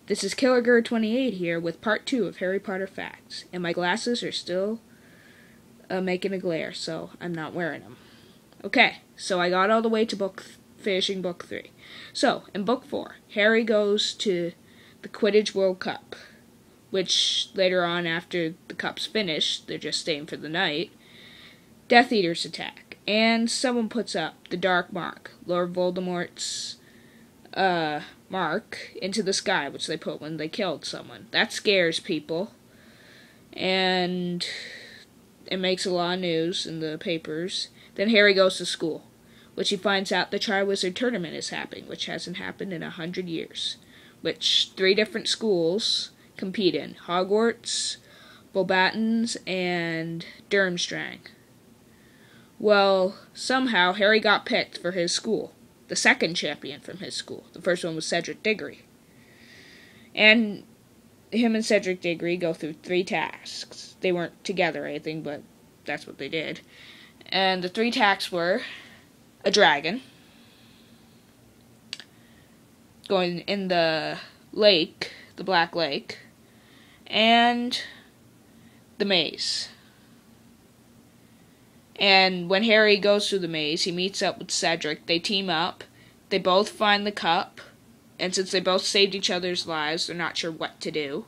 This is KillerGirl28 here with part 2 of Harry Potter Facts, and my glasses are still making a glare, so I'm not wearing them. Okay, so I got all the way to finishing book 3. So, in book 4, Harry goes to the Quidditch World Cup, which later on, after the cup's finished, they're just staying for the night, Death Eaters attack, and someone puts up the Dark Mark, Lord Voldemort's mark, into the sky, which they put when they killed someone. That scares people, and it makes a lot of news in the papers. Then Harry goes to school, which he finds out the Triwizard Tournament is happening, which hasn't happened in 100 years, which 3 different schools compete in: Hogwarts, Beauxbatons, and Durmstrang. Well, somehow Harry got picked for his school, the second champion from his school. The first one was Cedric Diggory. And him and Cedric Diggory go through 3 tasks. They weren't together or anything, but that's what they did. And the 3 tasks were a dragon, going in the lake, the Black Lake, and the maze. And when Harry goes through the maze, he meets up with Cedric. They team up. They both find the cup. And since they both saved each other's lives, they're not sure what to do.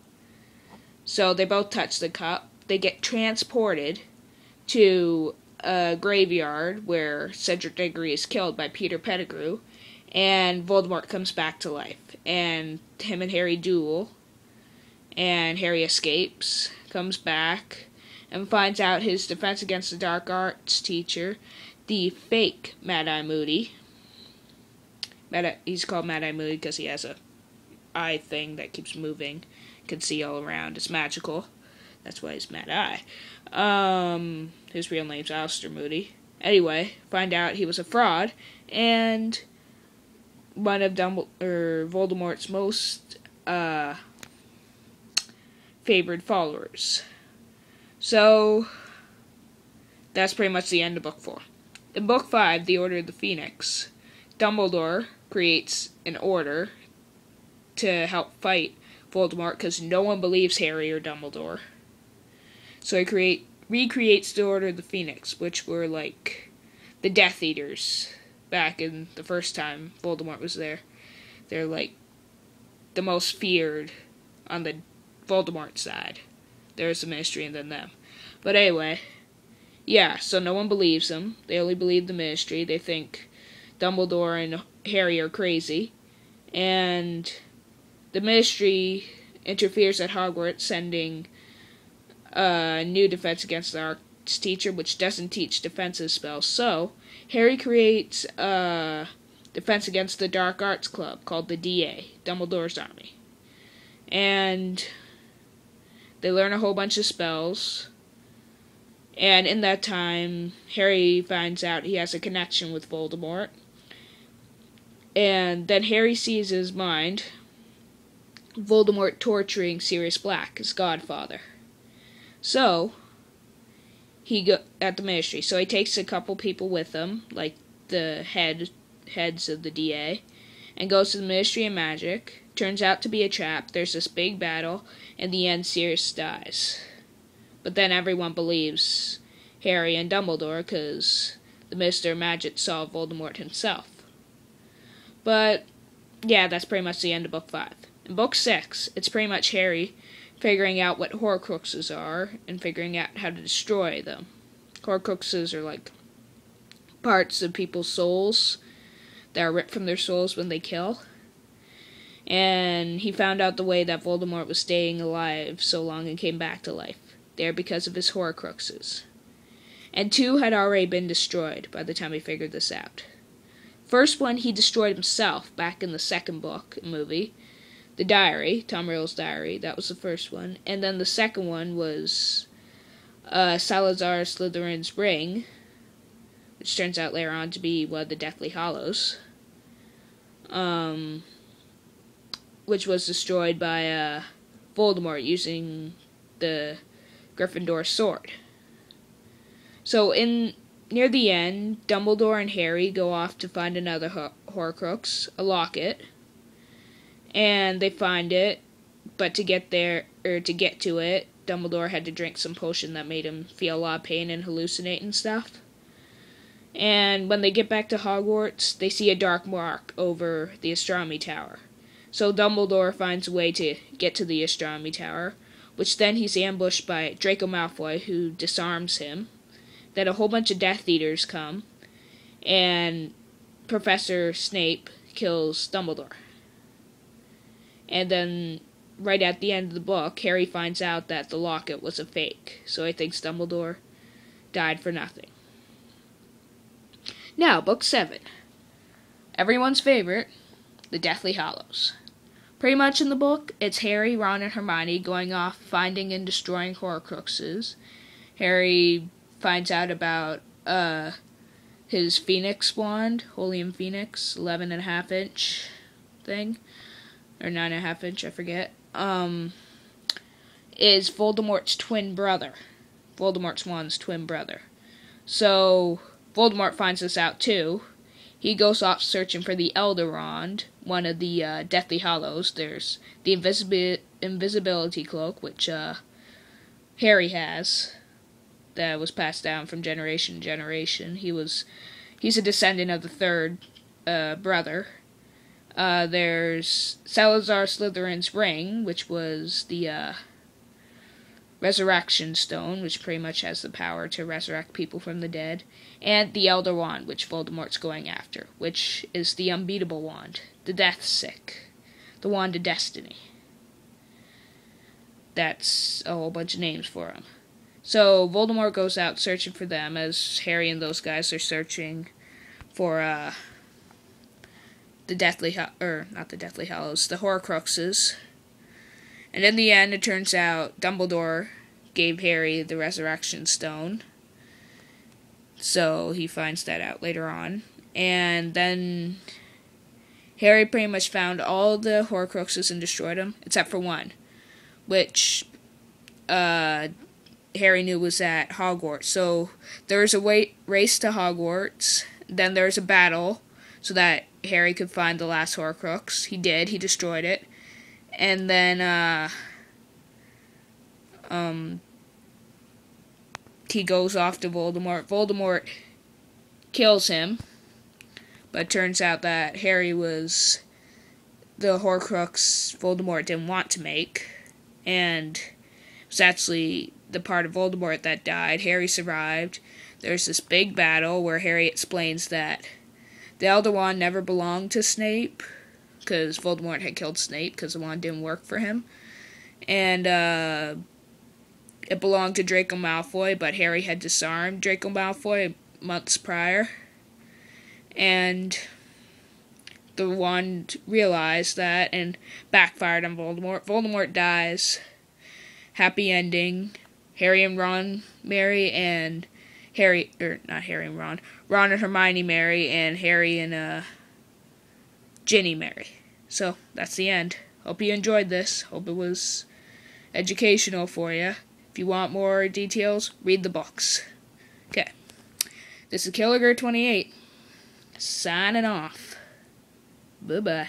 So they both touch the cup. They get transported to a graveyard where Cedric Diggory is killed by Peter Pettigrew. And Voldemort comes back to life. And him and Harry duel. And Harry escapes, comes back, and finds out his Defense Against the Dark Arts teacher, the fake Mad-Eye Moody. He's called Mad-Eye Moody because he has a eye thing that keeps moving. Can see all around. It's magical. That's why he's Mad-Eye. His real name's Aleister Moody. Anyway, find out he was a fraud, and one of Voldemort's most favored followers. So, that's pretty much the end of book 4. In book 5, The Order of the Phoenix, Dumbledore creates an order to help fight Voldemort because no one believes Harry or Dumbledore. So he recreates the Order of the Phoenix, which were like the Death Eaters back in the first time Voldemort was there. They're like the most feared on the Voldemort side. There's the Ministry and then them. But anyway, yeah, so no one believes them. They only believe the Ministry. They think Dumbledore and Harry are crazy. And the Ministry interferes at Hogwarts, sending a new Defense Against the Arts teacher, which doesn't teach defensive spells. So, Harry creates a Defense Against the Dark Arts club called the DA, Dumbledore's Army. And they learn a whole bunch of spells. And in that time, Harry finds out he has a connection with Voldemort. And then Harry sees in his mind Voldemort torturing Sirius Black, his godfather. So, at the Ministry. So he takes a couple people with him, like the heads of the DA, and goes to the Ministry of Magic. Turns out to be a trap. There's this big battle. In the end, Sirius dies. But then everyone believes Harry and Dumbledore because the Minister of Magic saw Voldemort himself. But, yeah, that's pretty much the end of book 5. In book 6, it's pretty much Harry figuring out what Horcruxes are and figuring out how to destroy them. Horcruxes are like parts of people's souls that are ripped from their souls when they kill. And he found out the way that Voldemort was staying alive so long and came back to life. There because of his Horcruxes. And 2 had already been destroyed by the time he figured this out. First one he destroyed himself back in the second book movie. The diary, Tom Riddle's diary, that was the first one. And then the second one was Salazar Slytherin's ring, which turns out later on to be one of the Deathly Hallows. Which was destroyed by Voldemort using the Gryffindor sword. So near the end, Dumbledore and Harry go off to find another Horcrux, a locket, and they find it, but to get to it, Dumbledore had to drink some potion that made him feel a lot of pain and hallucinate and stuff. And when they get back to Hogwarts, they see a dark mark over the astronomy tower. So Dumbledore finds a way to get to the astronomy tower, which then he's ambushed by Draco Malfoy, who disarms him. Then a whole bunch of Death Eaters come, and Professor Snape kills Dumbledore. And then, right at the end of the book, Harry finds out that the locket was a fake, so he thinks Dumbledore died for nothing. Now, Book 7. Everyone's favorite, the Deathly Hallows. Pretty much in the book, it's Harry, Ron, and Hermione going off finding and destroying Horcruxes. Harry finds out about his Phoenix wand, Holium Phoenix, 11.5-inch thing, or 9.5-inch, I forget, is Voldemort's twin brother. Voldemort's wand's twin brother. So Voldemort finds this out too. He goes off searching for the Elder Wand, one of the Deathly Hallows. There's the invisibility cloak, which Harry has, that was passed down from generation to generation. He's a descendant of the third brother. There's Salazar Slytherin's ring, which was the Resurrection Stone, which pretty much has the power to resurrect people from the dead, and the Elder Wand, which Voldemort's going after, which is the unbeatable wand, the Death Sick, the Wand of Destiny. That's a whole bunch of names for him. So Voldemort goes out searching for them, as Harry and those guys are searching for the Horcruxes. And in the end, it turns out Dumbledore gave Harry the Resurrection Stone. So he finds that out later on. And then Harry pretty much found all the Horcruxes and destroyed them, except for one, which Harry knew was at Hogwarts. So there's a race to Hogwarts. Then there's a battle so that Harry could find the last Horcrux. He did. He destroyed it. And then, he goes off to Voldemort. Voldemort kills him, but it turns out that Harry was the Horcrux Voldemort didn't want to make, and it was actually the part of Voldemort that died. Harry survived. There's this big battle where Harry explains that the Elder Wand never belonged to Snape, because Voldemort had killed Snape because the wand didn't work for him. And it belonged to Draco Malfoy, but Harry had disarmed Draco Malfoy months prior. And the wand realized that and backfired on Voldemort. Voldemort dies. Happy ending. Harry and Ron marry, and Ron and Hermione marry, and Harry and Ginny marry. So, that's the end. Hope you enjoyed this. Hope it was educational for you. If you want more details, read the books. Okay. This is Killiger28. Signing off. Bye-bye.